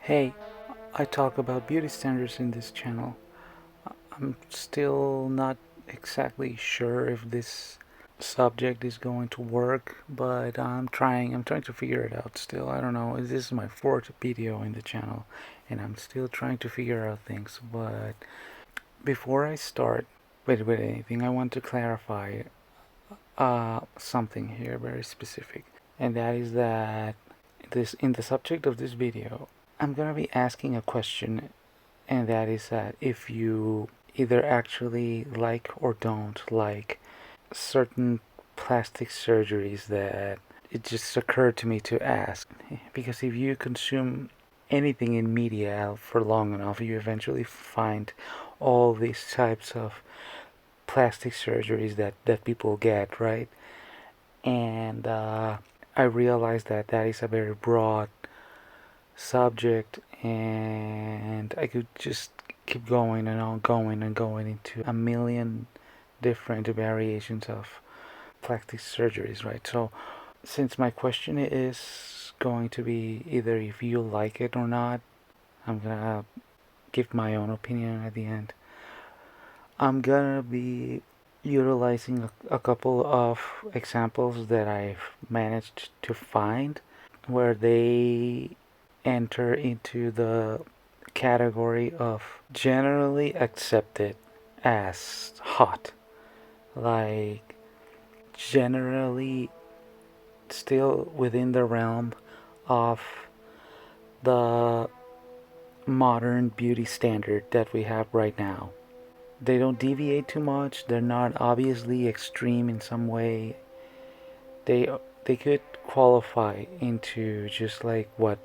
Hey, I talk about beauty standards in this channel. I'm still not exactly sure if this subject is going to work, but I'm trying to figure it out still. I don't know. This is my fourth video in the channel, and I'm still trying to figure out things. But before I start with anything, I want to clarify something here very specific, and that is that this in the subject of this video, I'm gonna be asking a question, and that is that if you either actually like or don't like certain plastic surgeries, that it just occurred to me to ask. Because if you consume anything in media for long enough, you eventually find all these types of plastic surgeries that people get, right? And I realized that that is a very broad subject, and I could just keep going and on going and going into a million different variations of plastic surgeries, right? So, since my question is going to be either if you like it or not, I'm gonna give my own opinion at the end. I'm gonna be utilizing a couple of examples that I've managed to find where they enter into the category of generally accepted as hot, like generally still within the realm of the modern beauty standard that we have right now. They don't deviate too much, they're not obviously extreme in some way. They they could qualify into just like what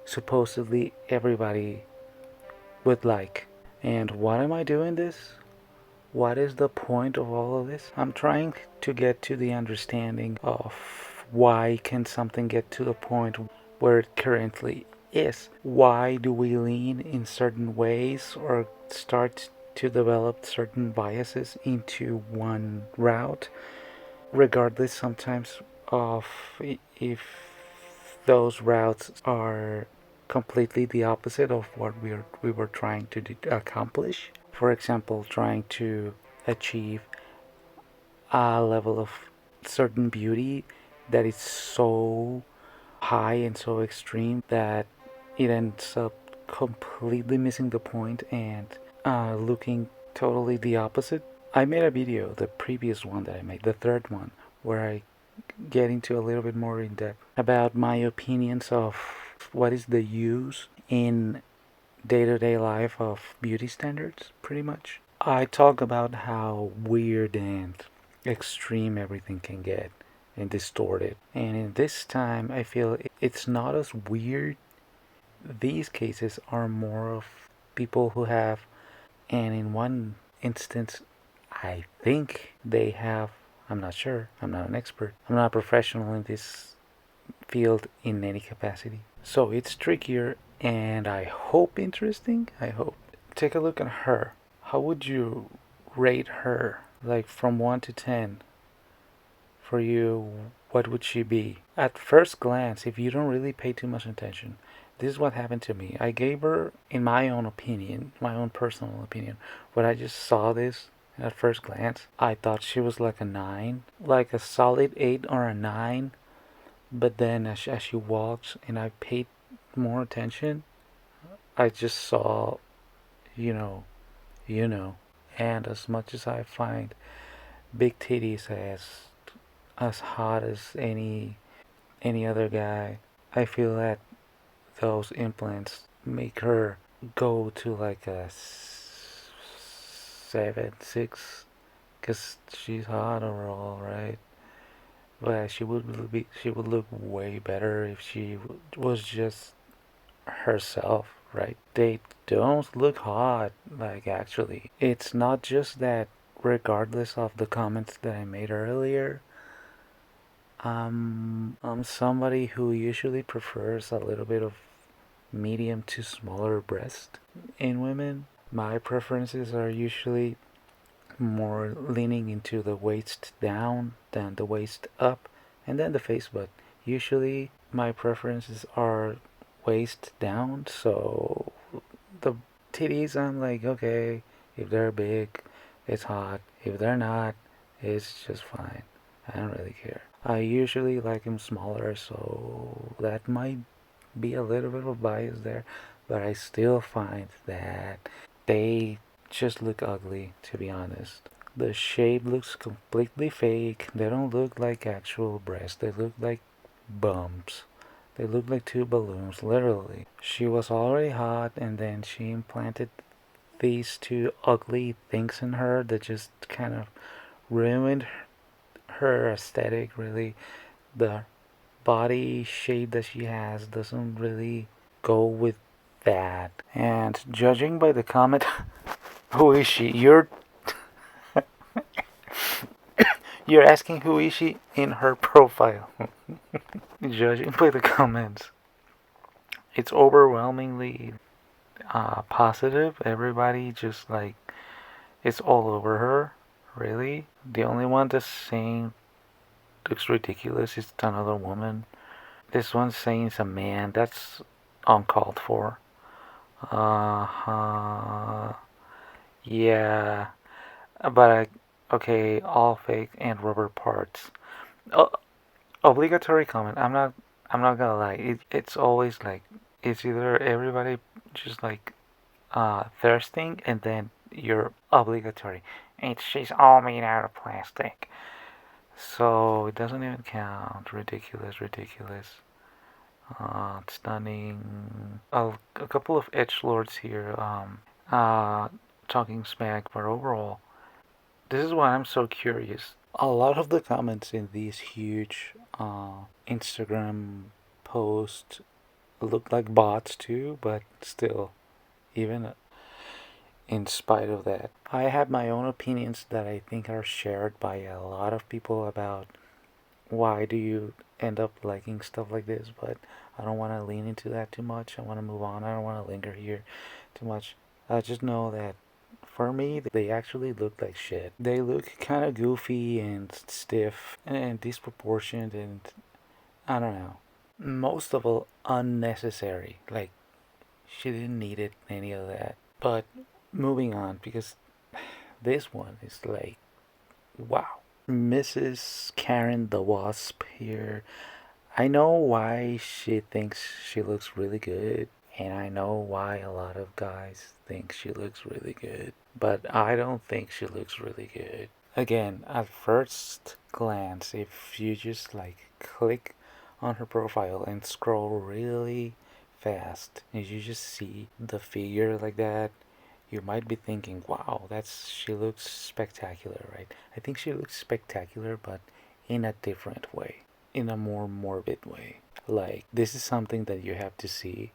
supposedly everybody would like. And why am I doing this? What is the point of all of this? I'm trying to get to the understanding of why can something get to the point where it currently is. Why do we lean in certain ways or start to develop certain biases into one route, regardless sometimes of if those routes are completely the opposite of what we were trying to accomplish. For example, trying to achieve a level of certain beauty that is so high and so extreme that it ends up completely missing the point and looking totally the opposite. I made a video, the previous one that I made, the third one, where I get into a little bit more in depth about my opinions of what is the use in day-to-day life of beauty standards, pretty much. I talk about how weird and extreme everything can get and distorted. And in this time, I feel it's not as weird. These cases are more of people who have, and in one instance, I think they have, I'm not sure, I'm not an expert, I'm not a professional in this field in any capacity. So it's trickier and I hope interesting. I hope. Take a look at her. How would you rate her? Like from 1 to 10. For you, what would she be? At first glance, if you don't really pay too much attention, this is what happened to me. I gave her, in my own opinion, my own personal opinion, when I just saw this at first glance, I thought she was like a 9, like a solid 8 or a 9. But then as she walks and I paid more attention, I just saw, you know, you know. And as much as I find big titties as hot as any other guy, I feel that those implants make her go to like a 7, 6, because she's hot overall, right? But she would look way better if she was just herself, right? They don't look hot, like actually. It's not just that, regardless of the comments that I made earlier, I'm somebody who usually prefers a little bit of medium to smaller breast in women. My preferences are usually more leaning into the waist down than the waist up, and then the face, but usually my preferences are waist down, so the titties, I'm like, okay, if they're big, it's hot. If they're not, it's just fine. I don't really care. I usually like them smaller, so that might be a little bit of bias there, but I still find that they just look ugly, to be honest. The shape looks completely fake. They don't look like actual breasts. They look like bumps. They look like two balloons, literally. She was already hot, and then she implanted these two ugly things in her that just kind of ruined her aesthetic, really. The body shape that she has doesn't really go with that. And judging by the comment, who is she? You're asking who is she in her profile. Judging by the comments, it's overwhelmingly positive. Everybody just like it's all over her. Really, the only one that's saying looks ridiculous is another woman. This one's saying it's a man. That's uncalled for. Yeah, but okay, all fake and rubber parts. Oh, obligatory comment. I'm not gonna lie. It's always like it's either everybody just like thirsting and then you're obligatory. She's all made out of plastic. So it doesn't even count. Ridiculous, ridiculous. Stunning. A couple of edge lords here. Uh, talking smack, but overall, this is why I'm so curious. A lot of the comments in these huge Instagram posts look like bots too, but still, even in spite of that, I have my own opinions that I think are shared by a lot of people about why do you end up liking stuff like this, but I don't want to lean into that too much. I want to move on. I don't want to linger here too much. I just know that for me, they actually look like shit. They look kind of goofy and stiff and disproportionate, and I don't know. Most of all, unnecessary. Like, she didn't need it, any of that. But moving on, because this one is like, wow. Mrs. Karen the Wasp here. I know why she thinks she looks really good, and I know why a lot of guys think she looks really good, but I don't think she looks really good. Again, at first glance, if you just like click on her profile and scroll really fast, and you just see the figure like that, you might be thinking, wow, she looks spectacular, right? I think she looks spectacular, but in a different way, in a more morbid way. Like, this is something that you have to see,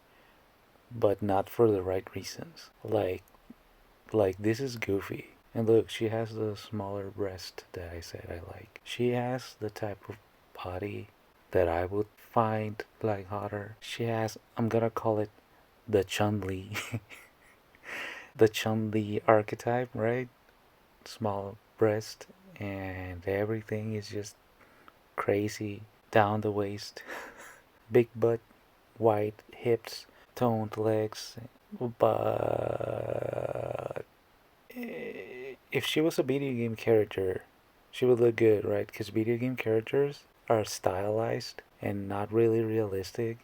but not for the right reasons. Like this is goofy. And look, she has the smaller breast that I said I like. She has the type of body that I would find like hotter. She has, I'm gonna call it the Chun-Li. The Chun-Li archetype, right? Small breast and everything is just crazy down the waist. Big butt, wide hips, toned legs, but if she was a video game character, she would look good, right? Because video game characters are stylized and not really realistic,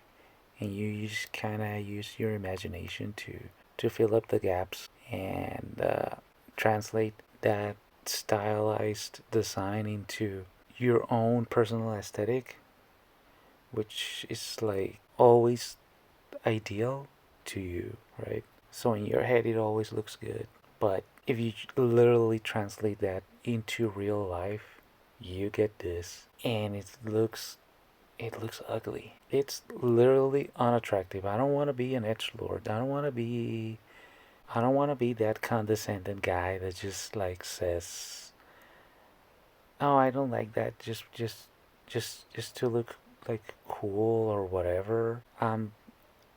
and you just kind of use your imagination to fill up the gaps and translate that stylized design into your own personal aesthetic, which is like always ideal to you, right? So in your head, it always looks good. But if you literally translate that into real life, you get this, and it looks ugly. It's literally unattractive. I don't want to be an edge lord. I don't want to be that condescending guy that just like says, "Oh, I don't like that. Just to look like cool or whatever."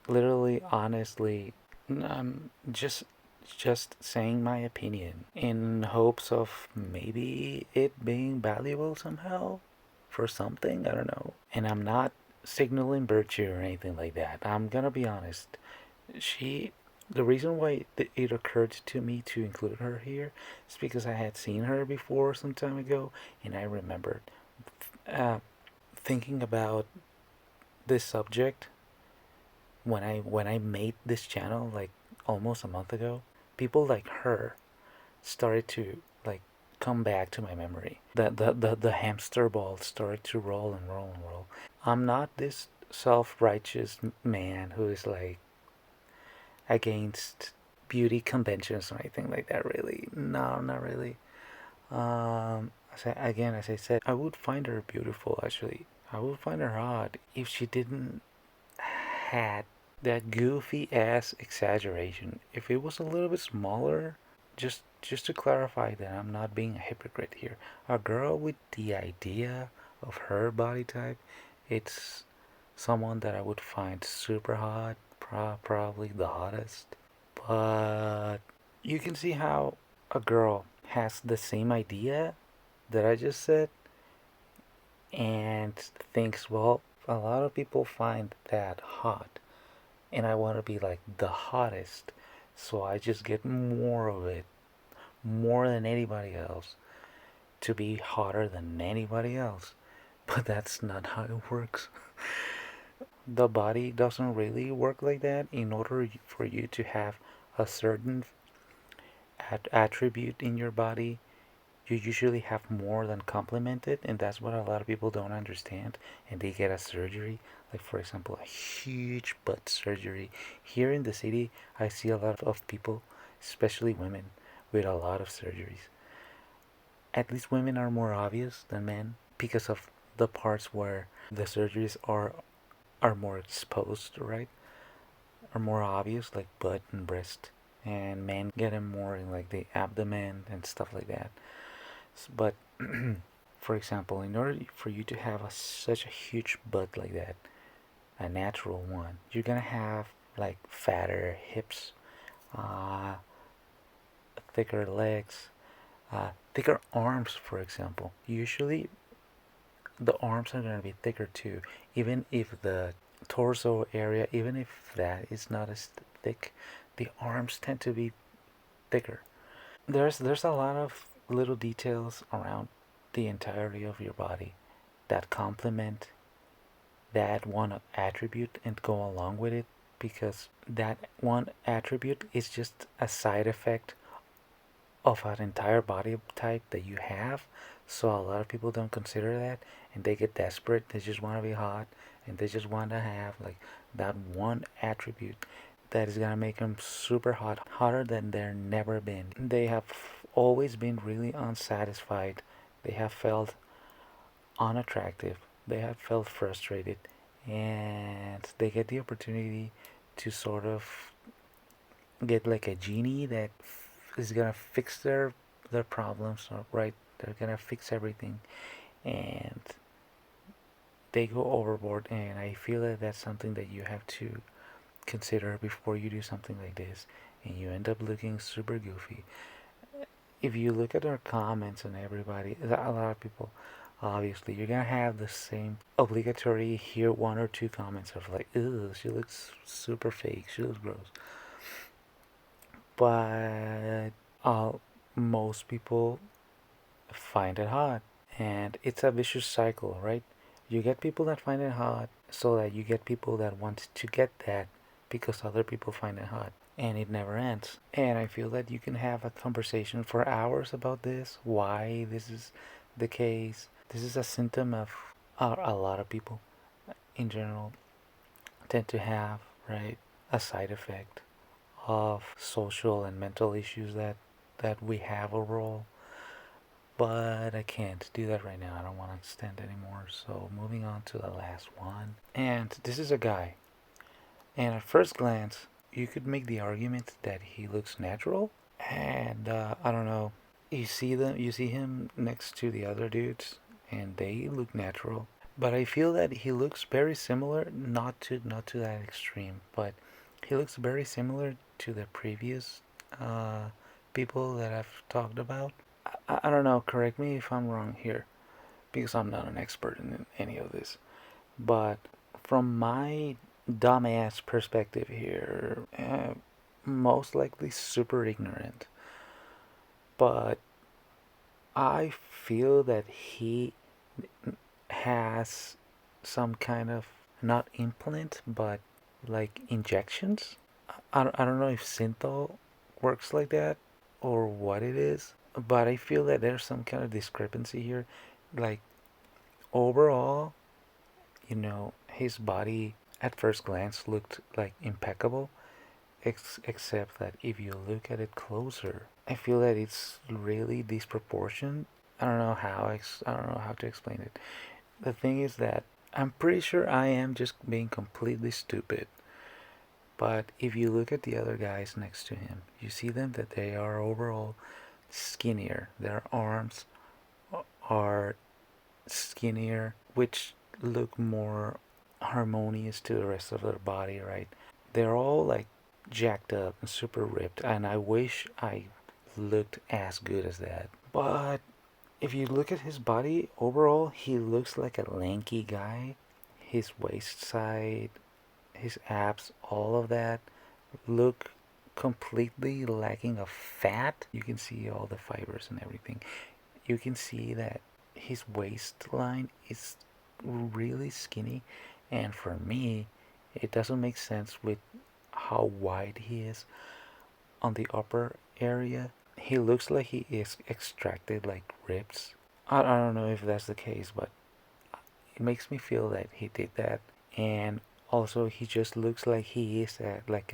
Literally, honestly, I'm just saying my opinion in hopes of maybe it being valuable somehow for something. I don't know. And I'm not signaling virtue or anything like that. I'm gonna be honest. She, the reason why it occurred to me to include her here is because I had seen her before some time ago, and I remembered uh, thinking about this subject when I made this channel like almost a month ago. People like her started to like come back to my memory. The hamster ball started to roll and roll and roll. I'm not this self-righteous man who is like against beauty conventions or anything like that. Really, no, not really. As I said, I would find her beautiful. Actually, I would find her hot if she didn't had that goofy ass exaggeration. If it was a little bit smaller, just to clarify that I'm not being a hypocrite here. A girl with the idea of her body type, it's someone that I would find super hot, probably the hottest. But you can see how a girl has the same idea that I just said and thinks, well, a lot of people find that hot, and I want to be like the hottest, so I just get more of it, more than anybody else, to be hotter than anybody else. But that's not how it works. The body doesn't really work like that. In order for you to have a certain attribute in your body, you usually have more than complemented, and that's what a lot of people don't understand, and they get a surgery, like for example a huge butt surgery. Here in the city I see a lot of people, especially women, with a lot of surgeries. At least women are more obvious than men because of the parts where the surgeries are more exposed, right? Are more obvious, like butt and breast, and men get them more in like the abdomen and stuff like that. But for example, in order for you to have such a huge butt like that, a natural one, you're gonna have like fatter hips, uh, thicker legs, thicker arms, for example. Usually, the arms are gonna be thicker too, even if the torso area, even if that is not as thick, the arms tend to be thicker. There's a lot of little details around the entirety of your body that complement that one attribute and go along with it, because that one attribute is just a side effect of an entire body type that you have. So a lot of people don't consider that, and they get desperate. They just want to be hot, and they just want to have like that one attribute that is gonna make them super hot, hotter than they're never been. They have always been really unsatisfied. They have felt unattractive. They have felt frustrated, and they get the opportunity to sort of get like a genie that is gonna fix their problems, right? They're gonna fix everything, and they go overboard. And I feel that that's something that you have to consider before you do something like this, and you end up looking super goofy. If you look at our comments and everybody, a lot of people, obviously, you're gonna have the same obligatory here one or two comments of like, "Ew, she looks super fake. She looks gross." But uh, most people find it hot, and it's a vicious cycle, right? You get people that find it hot, so that you get people that want to get that because other people find it hot, and it never ends. And I feel that you can have a conversation for hours about this, why this is the case. This is a symptom of a lot of people in general tend to have, right? A side effect of social and mental issues that we have overall. But I can't do that right now. I don't want to extend anymore. So moving on to the last one. And this is a guy. And at first glance, you could make the argument that he looks natural. And I don't know. You see him next to the other dudes, and they look natural. But I feel that he looks very similar, not to that extreme, but he looks very similar to the previous uh, people that I've talked about. I don't know. Correct me if I'm wrong here, because I'm not an expert in any of this. But from my dumbass perspective here, most likely super ignorant, but I feel that he has some kind of, not implant, but like injections. I don't know if Synthol works like that or what it is, but I feel that there's some kind of discrepancy here. Like, overall, his body at first glance looked like impeccable, except that if you look at it closer, I feel that it's really disproportionate. I don't know how to explain it. The thing is that I'm pretty sure I am just being completely stupid. But if you look at the other guys next to him, you see them that they are overall skinnier. Their arms are skinnier, which look more harmonious to the rest of their body, right? They're all like jacked up and super ripped, and I wish I looked as good as that. But if you look at his body overall, he looks like a lanky guy. His waist side, his abs, all of that look completely lacking of fat. You can see all the fibers and everything. You can see that his waistline is really skinny, and for me, it doesn't make sense with how wide he is on the upper area. He looks like he is extracted like ribs. I don't know if that's the case, but it makes me feel that he did that. And also, he just looks like he is like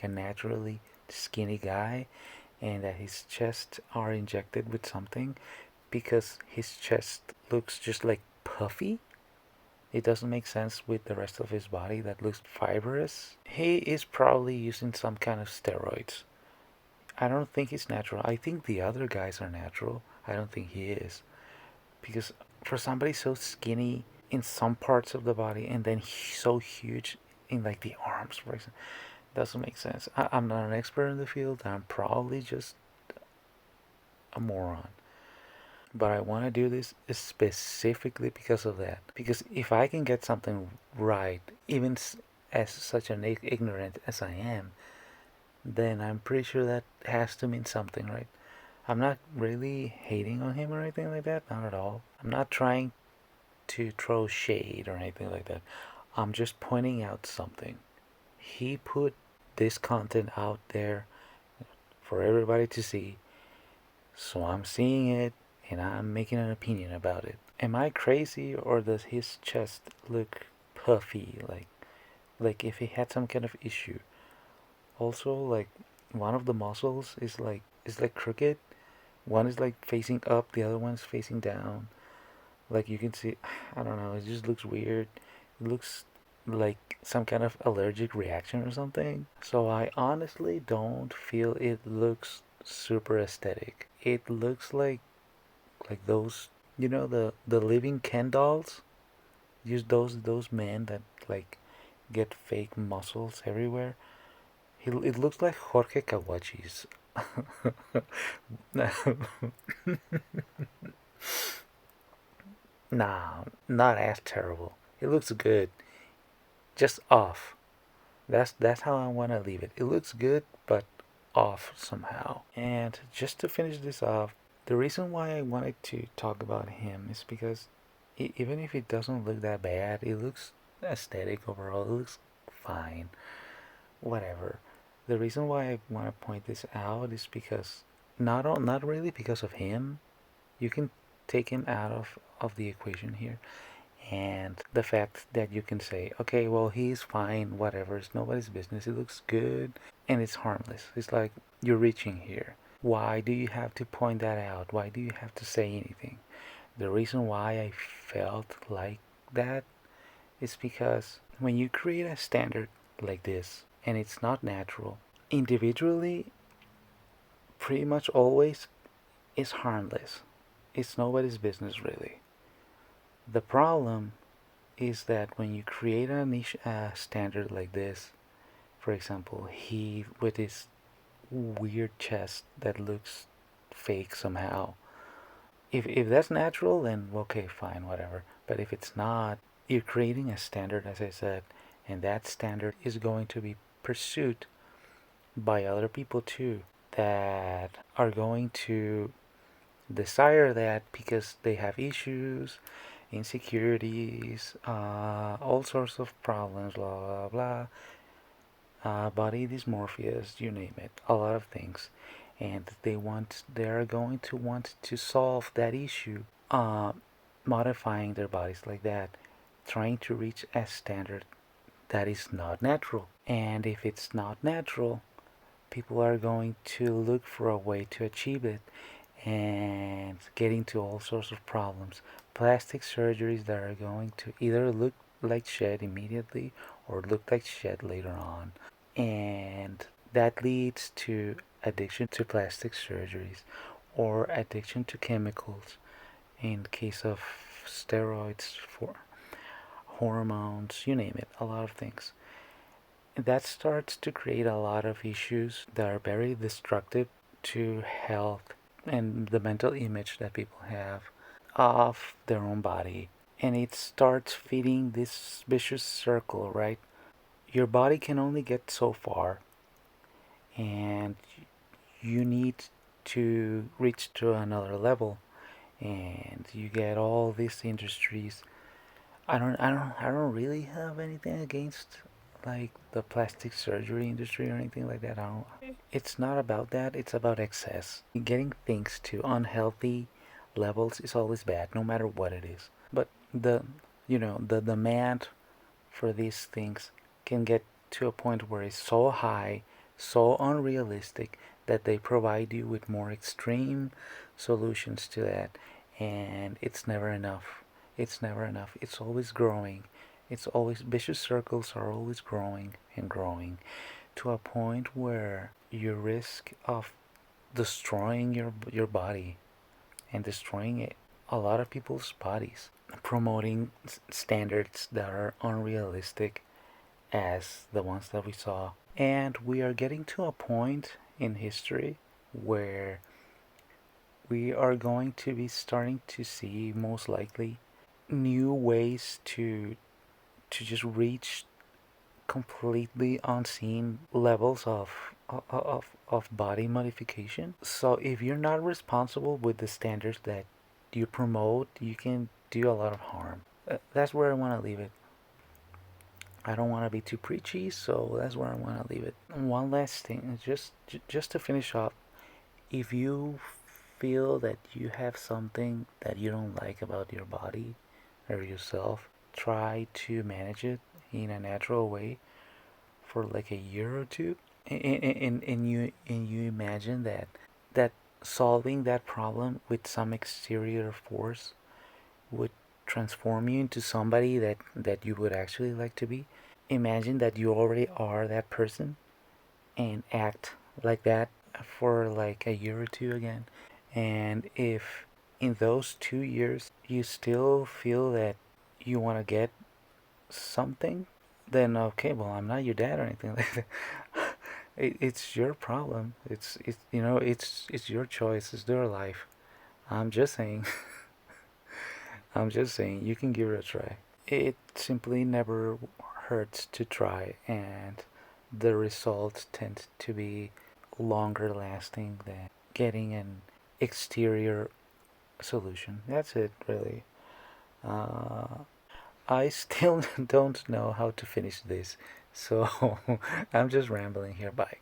a naturally skinny guy, and that his chest are injected with something, because his chest looks just like puffy. It doesn't make sense with the rest of his body that looks fibrous. He is probably using some kind of steroids. I don't think it's natural. I think the other guys are natural. I don't think he is. Because for somebody so skinny in some parts of the body and then so huge in like the arms, for example, doesn't make sense. I'm not an expert in the field. I'm probably just a moron. But I want to do this specifically because of that. Because if I can get something right, even as such an ignorant as I am, then I'm pretty sure that has to mean something, right? I'm not really hating on him or anything like that, not at all. I'm not trying to throw shade or anything like that. I'm just pointing out something. He put this content out there for everybody to see, so I'm seeing it and I'm making an opinion about it. Am I crazy, or does his chest look puffy, like if he had some kind of issue? Also, like, one of the muscles is like crooked. One is like facing up, the other one's facing down. Like, you can see, I don't know, it just looks weird. It looks like some kind of allergic reaction or something. So I honestly don't feel it looks super aesthetic. It looks like those, the living Ken dolls. Use those men that like get fake muscles everywhere. It looks like Jorge Kawachi's. Nah, not as terrible. It looks good, just off. That's how I want to leave it. It looks good, but off somehow. And just to finish this off, the reason why I wanted to talk about him is because even if it doesn't look that bad, it looks aesthetic overall. It looks fine, whatever. The reason why I want to point this out is because not really because of him. You can take him out of the equation here, and the fact that you can say, okay, well, he's fine, whatever, it's nobody's business, it looks good, and it's harmless. It's like, you're reaching here. Why do you have to point that out? Why do you have to say anything? The reason why I felt like that is because when you create a standard like this and it's not natural, individually, pretty much always is harmless. It's nobody's business, really. The problem is that when you create a niche standard like this, for example, he with his weird chest that looks fake somehow. If that's natural, then okay, fine, whatever. But if it's not, you're creating a standard, as I said, and that standard is going to be pursued by other people too, that are going to desire that because they have issues, insecurities, all sorts of problems, blah blah blah, body dysmorphias, you name it, a lot of things, and they are going to want to solve that issue, modifying their bodies like that, trying to reach a standard that is not natural. And if it's not natural, people are going to look for a way to achieve it and get into all sorts of problems. Plastic surgeries that are going to either look like shed immediately or look like shed later on. And that leads to addiction to plastic surgeries or addiction to chemicals in case of steroids, for hormones, you name it, a lot of things. That starts to create a lot of issues that are very destructive to health and the mental image that people have of their own body. And it starts feeding this vicious circle, right? Your body can only get so far, and you need to reach to another level. And you get all these industries. I don't really have anything against like the plastic surgery industry or anything like that. I don't. It's not about that. It's about excess. Getting things to unhealthy levels is always bad, no matter what it is. But the demand for these things can get to a point where it's so high, so unrealistic that they provide you with more extreme solutions to that, and it's never enough. It's never enough. It's always growing. It's always vicious circles are always growing and growing to a point where you risk of destroying your body and destroying it, a lot of people's bodies, promoting standards that are unrealistic as the ones that we saw. And we are getting to a point in history where we are going to be starting to see, most likely, new ways to just reach completely unseen levels of body modification. So if you're not responsible with the standards that you promote, you can do a lot of harm. That's where I want to leave it. I don't want to be too preachy, so that's where I want to leave it. One last thing, just to finish off, if you feel that you have something that you don't like about your body or yourself, try to manage it in a natural way for like a year or two, and you imagine that solving that problem with some exterior force would transform you into somebody that you would actually like to be. Imagine that you already are that person and act like that for like a year or two again. And if in those 2 years you still feel that you want to get something, then okay, well, I'm not your dad or anything like that. It's your problem. It's your choice. It's your life. I'm just saying. I'm just saying you can give it a try. It simply never hurts to try, and the results tend to be longer lasting than getting an exterior solution. That's it, really. Uh, I still don't know how to finish this, so I'm just rambling here. Bye.